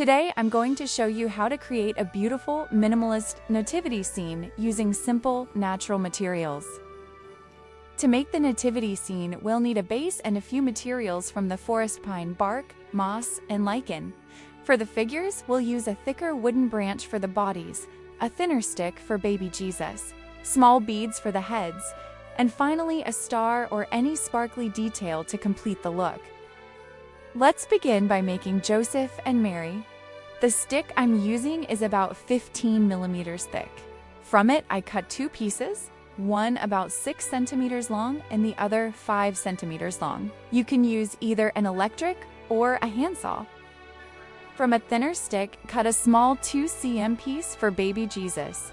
Today, I'm going to show you how to create a beautiful, minimalist nativity scene using simple, natural materials. To make the nativity scene, we'll need a base and a few materials from the forest pine bark, moss, and lichen. For the figures, we'll use a thicker wooden branch for the bodies, a thinner stick for baby Jesus, small beads for the heads, and finally a star or any sparkly detail to complete the look. Let's begin by making Joseph and Mary. The stick I'm using is about 15 millimeters thick. From it, I cut two pieces, one about 6 centimeters long and the other 5 centimeters long. You can use either an electric or a handsaw. From a thinner stick, cut a small 2 cm piece for baby Jesus.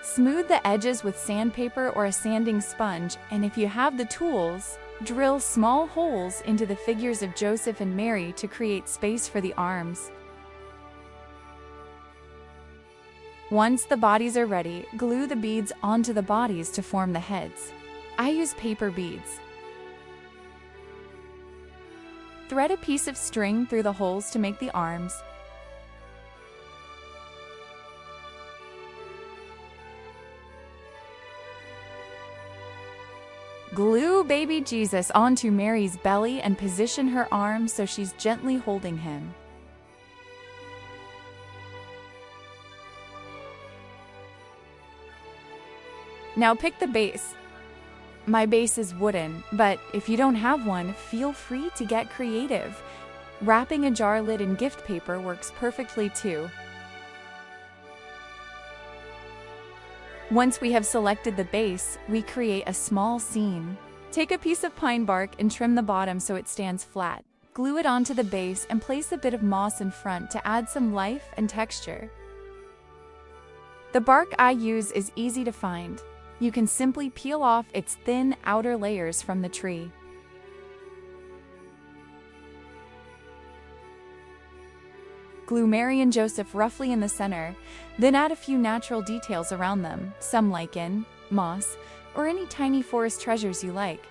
Smooth the edges with sandpaper or a sanding sponge, and if you have the tools, drill small holes into the figures of Joseph and Mary to create space for the arms. Once the bodies are ready, glue the beads onto the bodies to form the heads. I use paper beads. Thread a piece of string through the holes to make the arms. Glue baby Jesus onto Mary's belly and position her arms so she's gently holding him. Now pick the base. My base is wooden, but if you don't have one, feel free to get creative. Wrapping a jar lid in gift paper works perfectly too. Once we have selected the base, we create a small scene. Take a piece of pine bark and trim the bottom so it stands flat. Glue it onto the base and place a bit of moss in front to add some life and texture. The bark I use is easy to find. You can simply peel off its thin outer layers from the tree. Glue Mary and Joseph roughly in the center, then add a few natural details around them, some lichen, moss, or any tiny forest treasures you like.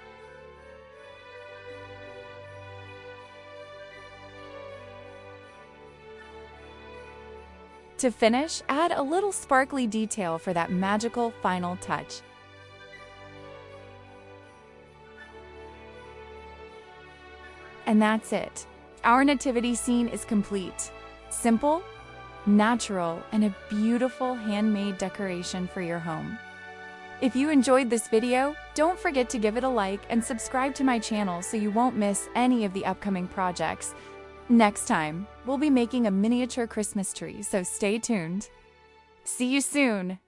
To finish, add a little sparkly detail for that magical final touch. And that's it. Our nativity scene is complete. Simple, natural, and a beautiful handmade decoration for your home. If you enjoyed this video, don't forget to give it a like and subscribe to my channel so you won't miss any of the upcoming projects. Next time, we'll be making a miniature Christmas tree, so stay tuned. See you soon!